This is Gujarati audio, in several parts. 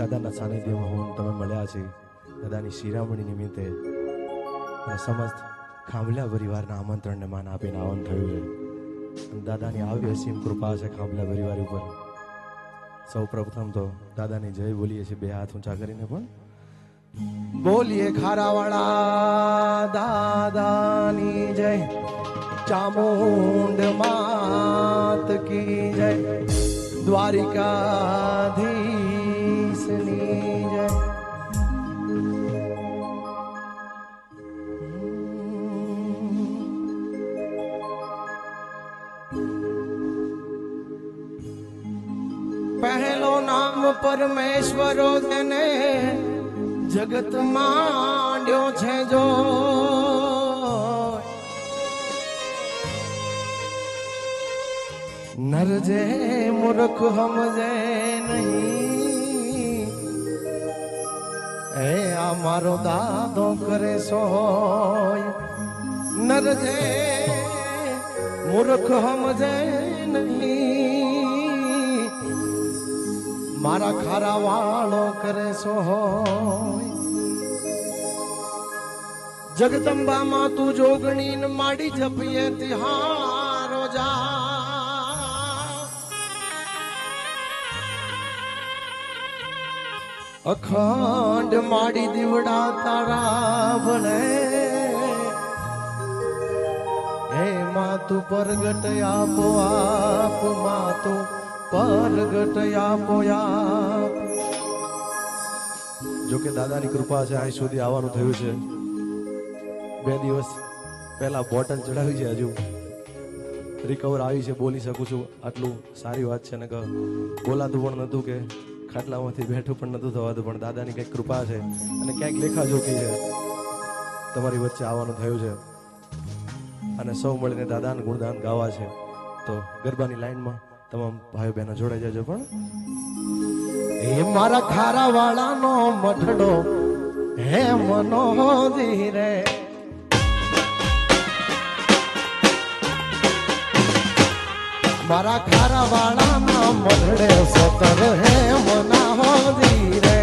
દાદાના સાનિધ્યમાં હું તમે મળ્યા છે દાદાની શિરામણી નિમિત્તે અને સમસ્ત ખાંભલા પરિવારના આમંત્રણને માન આપીને આવન થયું છે. દાદાની આવી અસીમ કૃપા છે ખાંભલા પરિવાર ઉપર. સૌ પ્રથમ તો દાદાની જય બોલીએ છીએ બે હાથ ઊંચા કરીને, પણ બોલીએ ખારાવાળા દાદાની જય, ચામુંડ માત કી જય, દ્વારિકાધીશની જય. પહેલો નામ પરમેશ્વરો તેને જગત માંડ્યો છે જો, નર જે મૂર્ખ સમજે નહીં, એ આ મારો દાદો કરે સોય. નર જે મૂર્ખ સમજે નહીં, મારા ખારા વાળો કરે સોય. જગદંબામાં તું જોગણી માડી જપીએ તિહારો જા, અખંડ માડી દીવડા તારા ભણે. હે માં તું પરગટ આપો આપ, માં તું પરગટ આપો આપ. જોકે દાદાની કૃપા છે અહીં સુધી આવવાનું થયું છે. 2 દિવસ પહેલા બોટલ ચડાવી છે, હજુ રિકવર આવી છે, બોલી શકું છું, આટલું સારી વાત છે. ને કે બોલાતું પણ નહોતું, કે ખાટલામાંથી બેઠું પણ નહોતું થવાતું, પણ દાદાની કંઈક કૃપા છે અને ક્યાંક લેખાજોખી છે તમારી વચ્ચે આવવાનું થયું છે. અને સૌ મળીને દાદાનું ગુણગાન ગાવા છે. તો ગરબાની લાઈનમાં તમામ ભાઈઓ બહેનો જોડાઈ જજો. પણ એ મારા ખારા વાળાનો મઠડો હે મનોજી રે, મારા ખારા વાળાના મઠડે સતર હે મનાહોજી રે.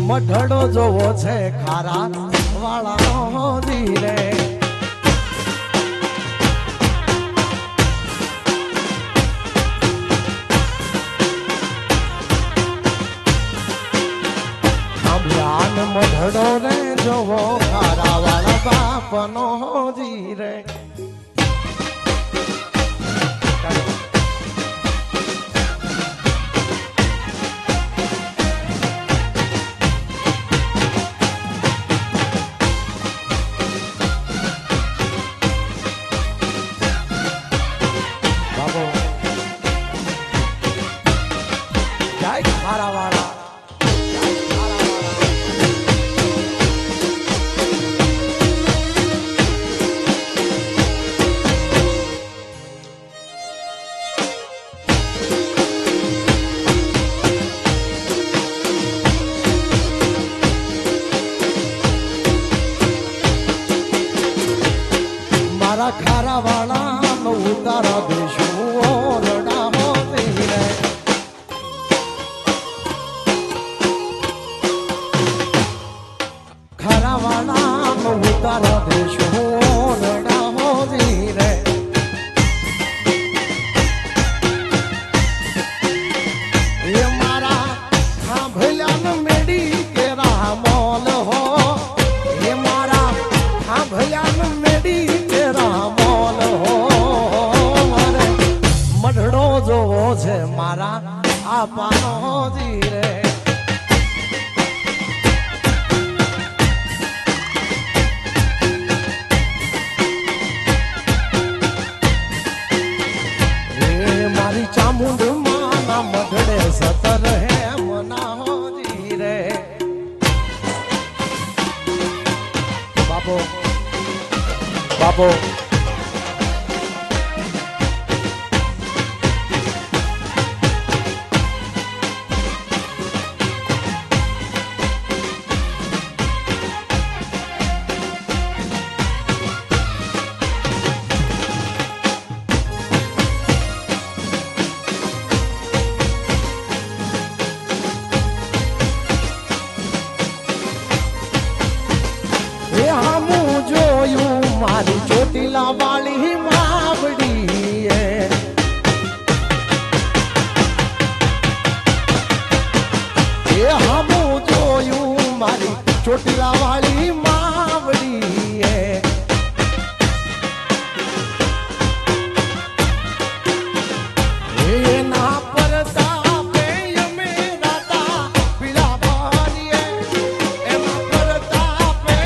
મઢડો જોવો છે ખારા વાળાનો ધીરે, મઢડો રે જોવો ખારા વાળા બાપનો ધીરે. મારા ખારા વાળા નો ઉતારા દેશું ઓરડા હોતી રે, ખારા વાળા નો ઉતારા દેશું ઓરડા હોતી રે. એ મારા ખાંભલ્યા મેડી કે રામોલ હો, એ મારા ખાંભલ્યા મેડી મઢડો જોવો છે મારા આપાનો ધીરે. એ મારી ચામુંડ માના મઢડે સતર હે મનાહો ધીરે. બાપો બાપો ચોટીલા વાળી માવડી એ હમું જોયું મારી ચોટીલા વાળી માવડી એના પરતાપે અમે રાતા પીળા ભરીએ એના પરતાપે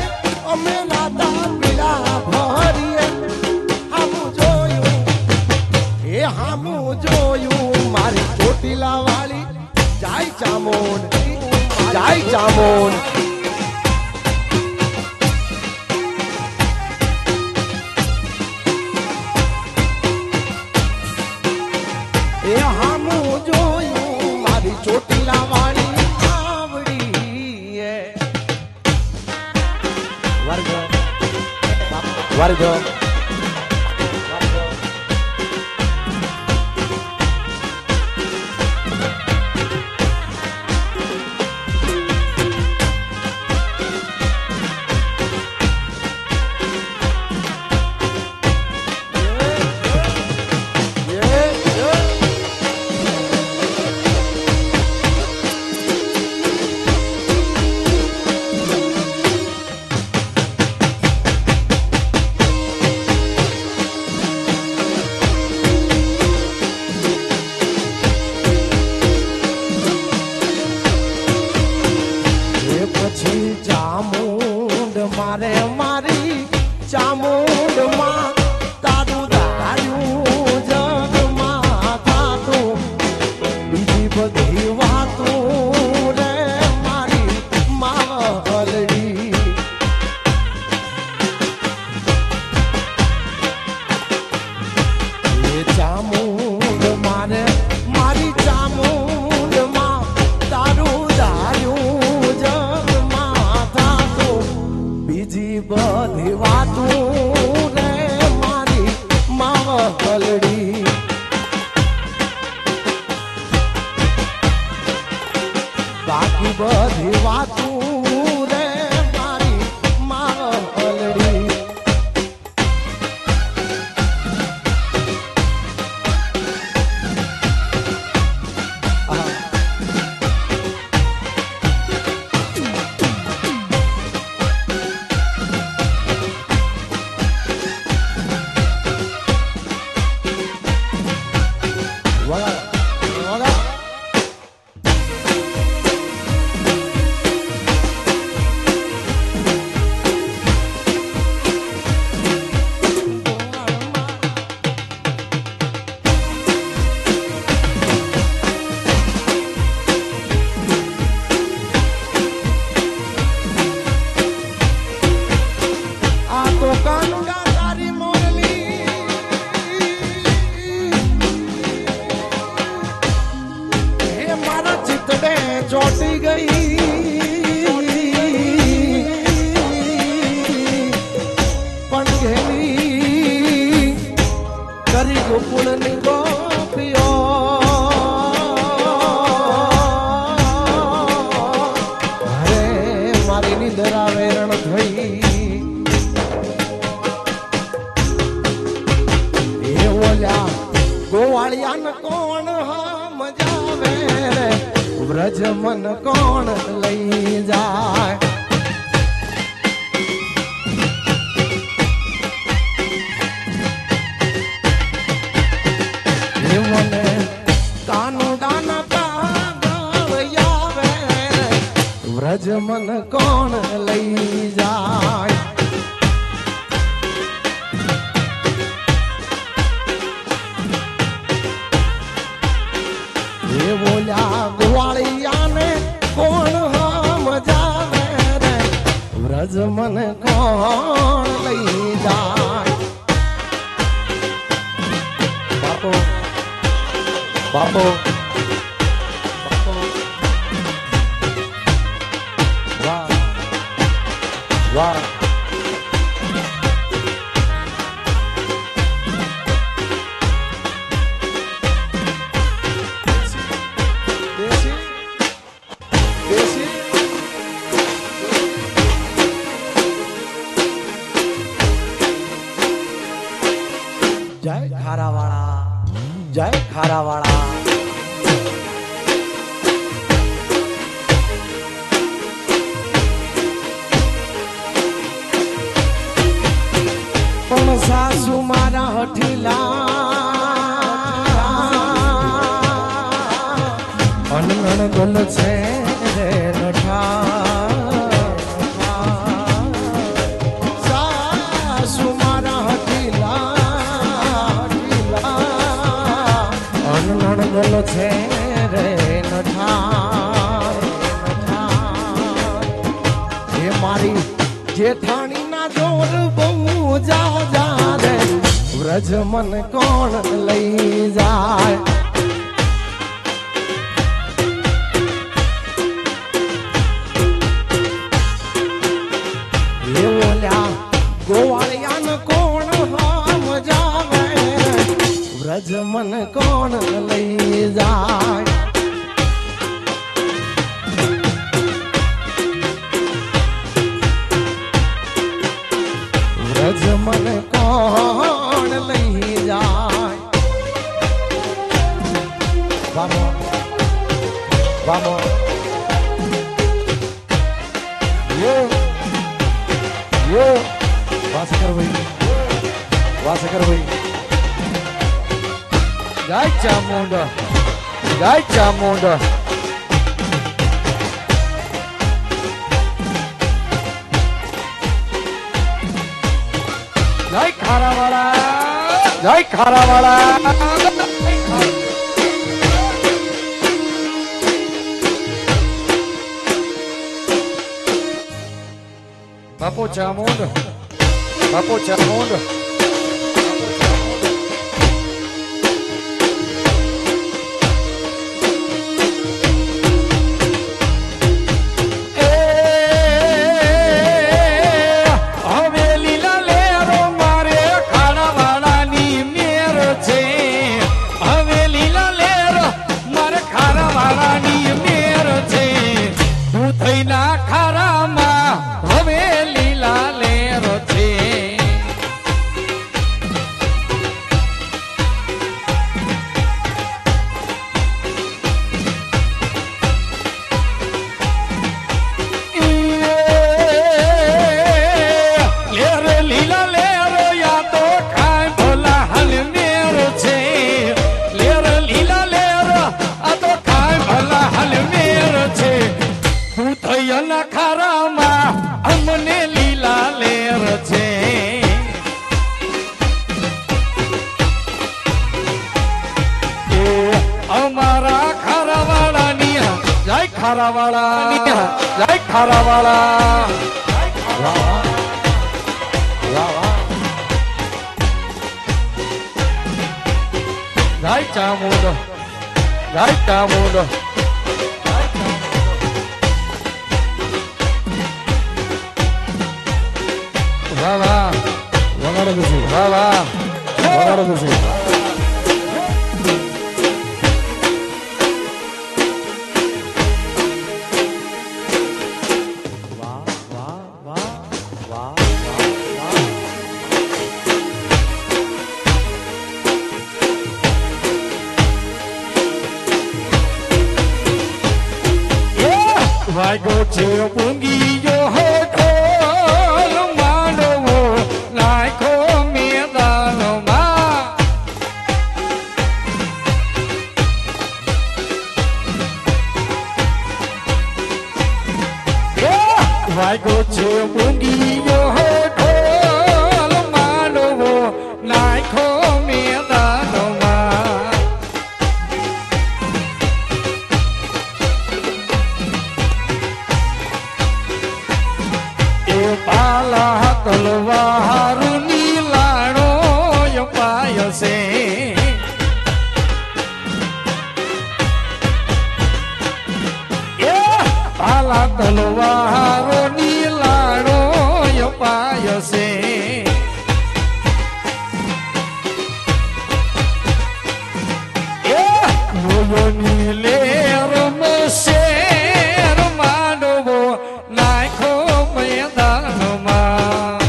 અમે રાતા પીળા ભરીએ હામું જોયું મારી ચોટીલા વાળી જાય ચામુંડ જાય ચામુંડ એ હામું જોયું મારી ચોટીલા વાળી આવડી વર્ગ વર્ગ ચામુંડ મારે મારી ચામુંડ માં તારું ધાર્યું જગમાં થાતું બીજી બધી વાતું રે મારી માવલડી એ ચામુંડ મારે મારી ચામુંડ માં તારું ધાર્યું બીજી બધી વાતું રે મારી માવલડી બાકી બધી વાતું રે મારી માવલડી ચોટી ગઈ પણ ઘેલી કરી ગોકુળની ગોપીઓ અરે મારી નિંદરા વેરણ થઈ એ ઓલ્યા ગોવાળિયાને કોણ મજાવે રે વ્રજ મન કોણ લઈ જાય મને કાનુડાના કાગળ આવે વ્રજ મન કોણ લઈ જાય એ બોલ્યા ગોવાળિયાને કોણ મજાવે રે વ્રજ મને કોણ લઈ જાય બાપો બાપો વાહ વાહ ખારાવાળા પણ સાસુ મારા હઠીલા અનગણ ગલ છે રે નઠા સાસુ મારા હઠીલા અનગણ ગલ છે રે નઠા એ મારી જેઠાણી ના જોર બહુ જા રે વ્રજ મન કોણ લઈ જાય એ ઓલ્યા ગોવાળિયા ને કોણ હામ જાવે વ્રજ મન કોણ લઈ જાય વ્રજ મન કોણ લઈ જાય વામો વામો યો વાસકર ભાઈ જય ચામુંડા જય ચામુંડા જય ખારાવાળા જય ખારાવાળા બાપુ ચામુંડ બાપુ ચામુંડ ખારાવાળા જય ખારાવાળા જય ચામુંડ જય ચામુંડ વાહ વાહ વગાડો દુસી વાહ વાહ વગાડો દુસી વાગો છે પૂંગીયો હો ખોલ માંડવો નાખો મેદાનમાં વાગો છે પૂંગીયો હો ખોલ માંડવો નાખો મેદાનમાં પાલા તલવારું નીલાણો પાય છે પાલા તલવારો નીલાણો પાય છે નીલે રમશે માંડવો નાખો મેદાનમાં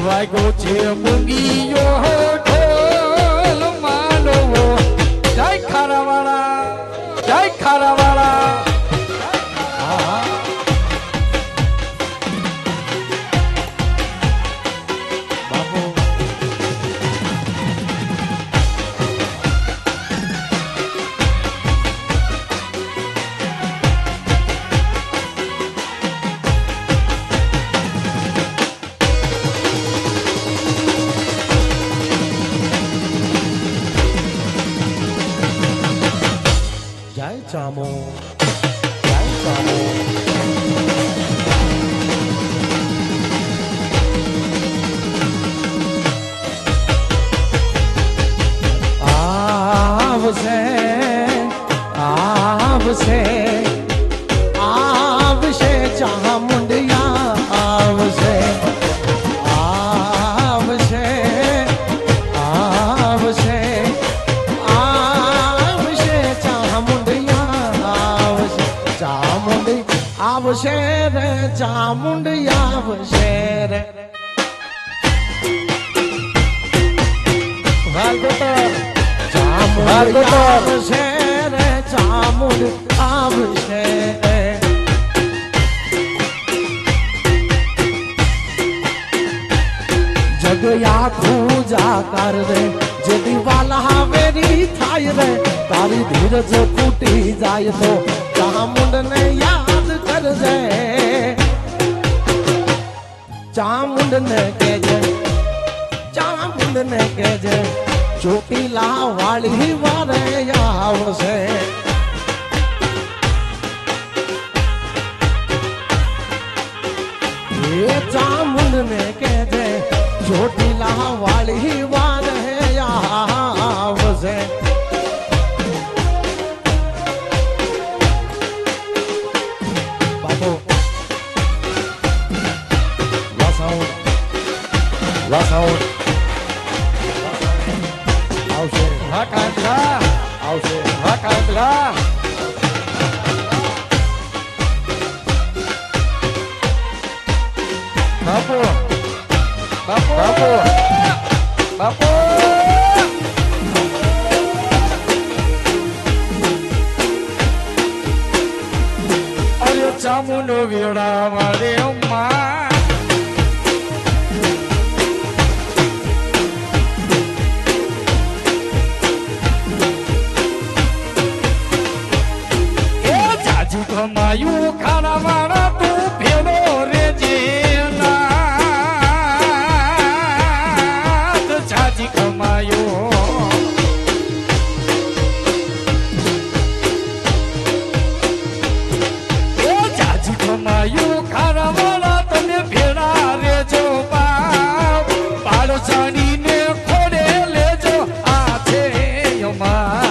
વાગ્યો છે મૂંગીયો ઢોલ માંડવો જય ખારાવાળા જય ખારાવાળા બાપુ જય ચામો જય ચામો આવશે આવશે આવશે ચામુંડિયા આવશે આવશે આવશે આવશે ચામુંડિયા આવશે ચામુંડી આવશે રે ચામુંડિયા આવશે રે ચામુંડ આવશે રે ચામુંડ આવશે જગયા પૂજા કર રે જે દિવાલા હાવેરી થાય રે તારી ધીરજ તૂટી જાય તો ચામુંડ ને યાદ કરજે ચામુંડ ને કહેજે ચામુંડ ને કહેજે ચોટીલા વાળી વારે આવશે એ ચામુંડ ને કહેજે ચોટીલા વાળી વારે આવશે બાપુ વાસાઉડ આવશે હા કાંતલા આવશે હા કાંતલા બાપુ બાપુ બાપુ બાપુ અરે ચામુંડો વેડા મારે અમ્મા કમાયું ખાના મારા તું ભેડો રે જેના જાજી કમાયું એ જાજી કમાયું ખાના મારા તમે ભેડા રેજો બાપ બાળ જાણીને ખોડે લેજો આ છે અમાર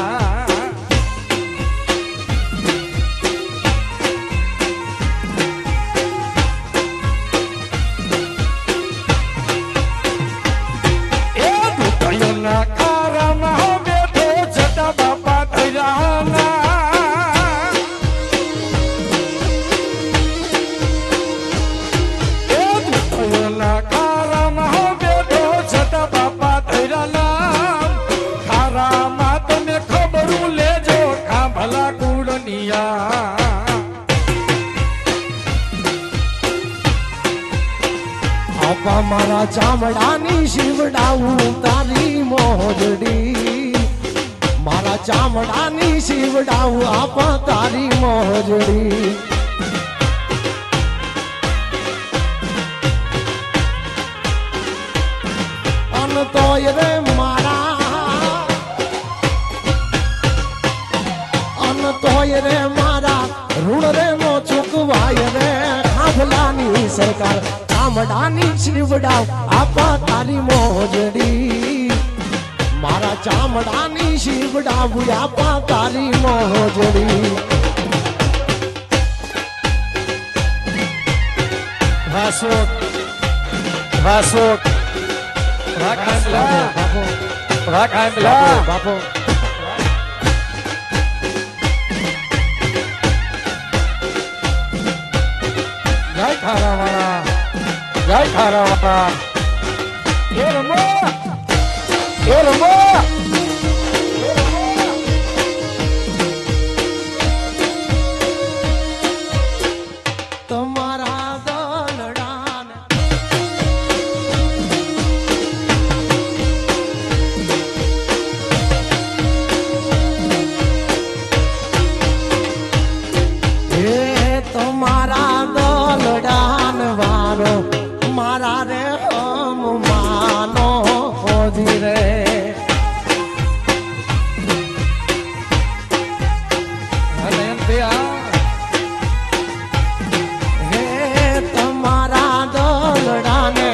આપા મારા ચામડાની શિવડાવું તારી મોજડી મારા ચામડાની શિવડાવું આપા તારી મોજડી અન તોય રે મારા અન તોય રે મારા ઋણ રે નો ચૂકવાય રે ખાભલાની સરકાર ચામડાની શિવડાવ આપા તારી મોજડી મારા ચામડાની શિવડાવ આપા તારી મોજડી વાસોક વાસોક વાકાંદલા વાકાંદલા બાપો જય ખારાવાળા જય ખારાવાળા તમારા દલડાને તમારા દલડાન વારો મારા રે હમ માનો ધીરે હે તમારા દલડાને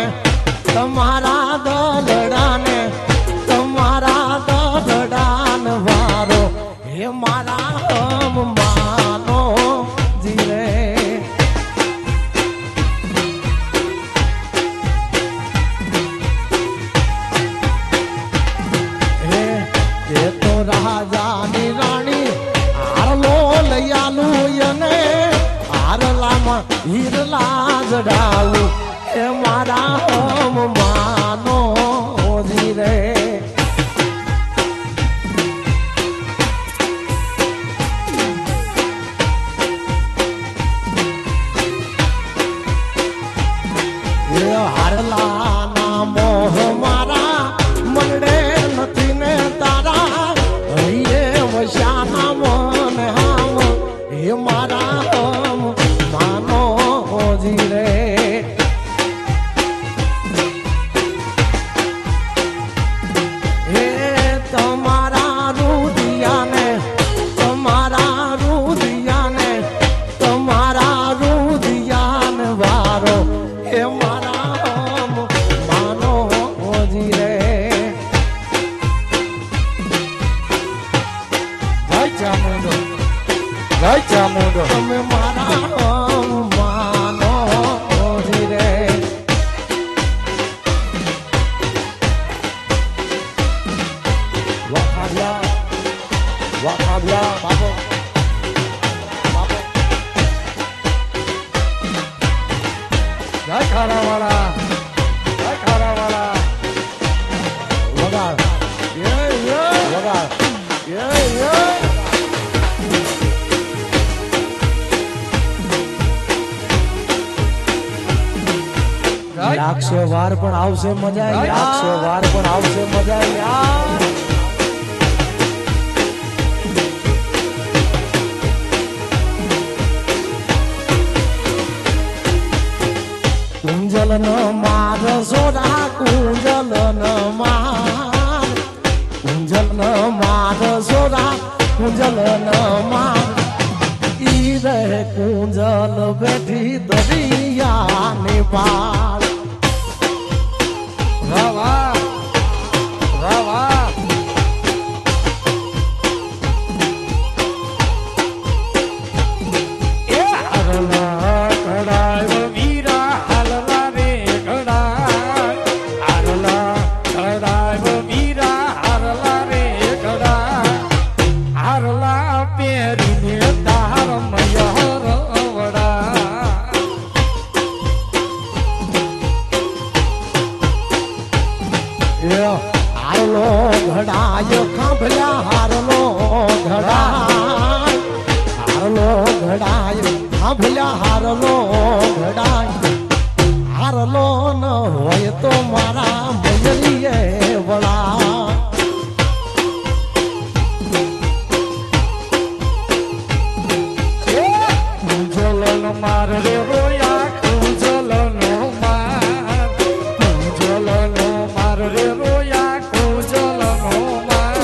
તમારા દલડાને તમારા દલડાન વારો હે મારા હમ માનો ધીરે એ તો રાજાની રાણી આરલો લયાલુ અને આરલામાં હીરલા જડાવું એ મારા હમ માનો ધીરે હારલા ના મોહ મારા મનડે નથી ને તારા હૈયે વશ્યાના મન હામ હે મારા હમ માનો ધીરે હે તમારા રુદિયાને તમારા રુદિયાને તમારા રુદિયાન વારો હે મારા હમ માનો ધીરે જય ચામુંડો તમે મારા હમ માનો ધીરે વાખાવ્યા બાપો બાપો જય ખારાવાળા જય ખારાવાળા વગાડ વગાડ લાગશે વાર પણ આવશે મજા લાગશે વાર પણ આવશે મજા યાર કુંજલ ન માર સોરા કુંજલ ન માર કુંજલ ન માર સોરા કુંજલ ન માર ઈ રહે કુંજલ બેઠી દરિયાની પાર વાહ વાહ વાહ એ હારલા કડાય વીરા હાલલા રે કડાય હારલા કડાય વીરા હારલા રે કડાય હારલા પેરીને તાર મયર વડા હારલો ઘડાય ખાંભલ્યા હારલો ઘડાય હારલો ઘડાય ખાંભલ્યા હારલો ઘડાય હારલો ન હોય તો મારા મયરીએ વળા કુંજલનો માર રે રોયા કુંજલનો માર કુંજલનો માર રે રોયા કુંજલનો માર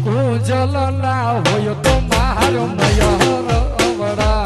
કુંજલ ના હોય તો મારો મયર વડા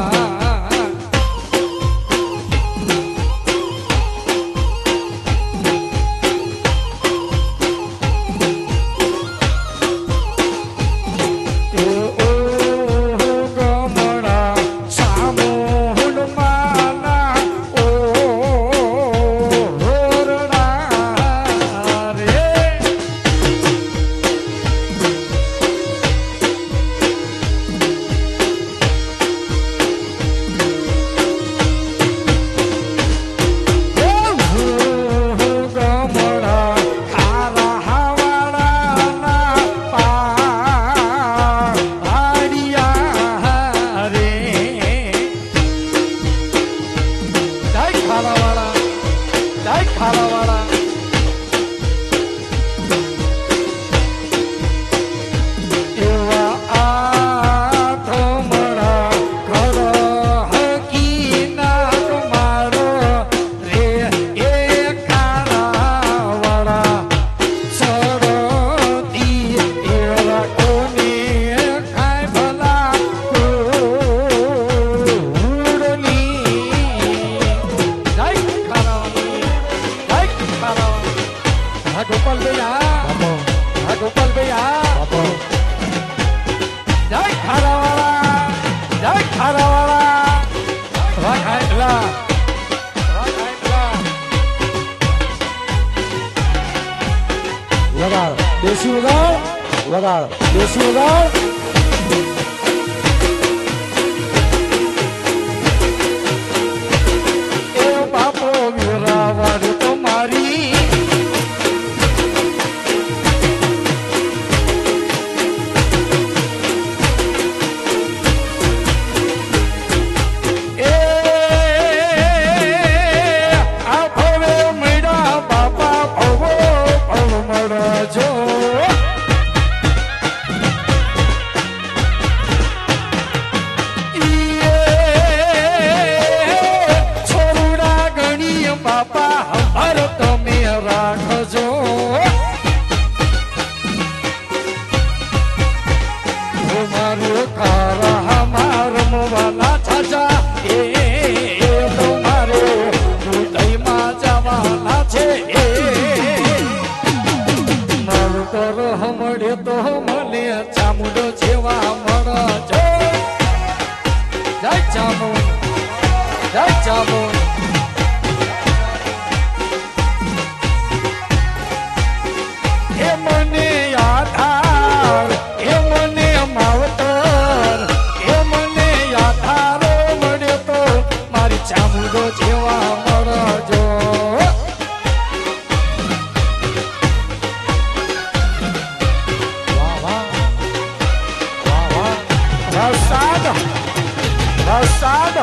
હા ગોપાલભાઈ બાપો હા ગોપાલભાઈ બાપો જય ખારાવાળા જય ખારાવાળા વાહ ખાઈલા વગાડ દેશી વગાડ દેશી વગાડ એ બાપો વીરાવાડ તમારી એ આ ભવે મળ્યા બાપા ભવો ભવ મળજો છોરુડા ગણી બાપા હર તમે રાખજો મારું કારા માર મોવાલા છાજા એ તમારે હૃદયમાં જવાના છે મારું કર હમડે તો મને ચામુંડો જેવા મળજો જય ચામુંડ જય ચામુંડ એ મને આધાર એ મને માવતર એ મને આધારો મળે તો મારી ચામુંડો જેવા મળજો વાહ વાહ વાહ વાહ પ્રસાદ પ્રસાદ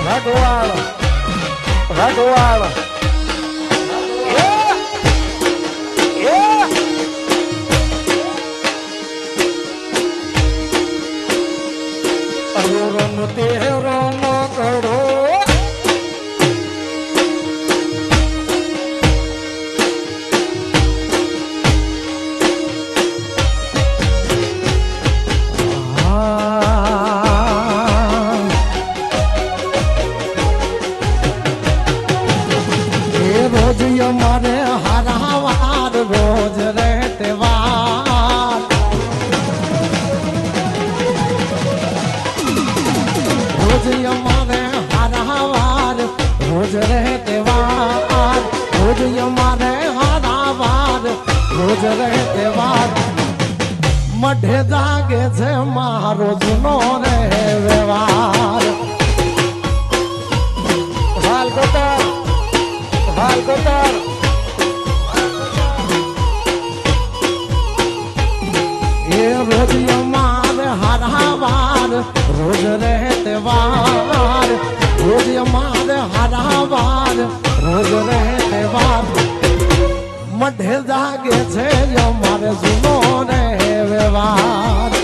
ભગવાન ભગવાન રમ તે રમ કરો रोज हमारे हरावार रोज रहते वार रोज हमारे हरावार रोज रहते वार रोज हमारे हरावार रोज रहते वार मढे जागे छे मारो जुनो रे व्यवहार ભાલ ગોતર ભાલ ગોતર ये रोज हमारे हरावार रोज रहते वार रोज हमारे हरावार रोज रहते वार मढे जागे छे हमारे सुनो रे व्यवहार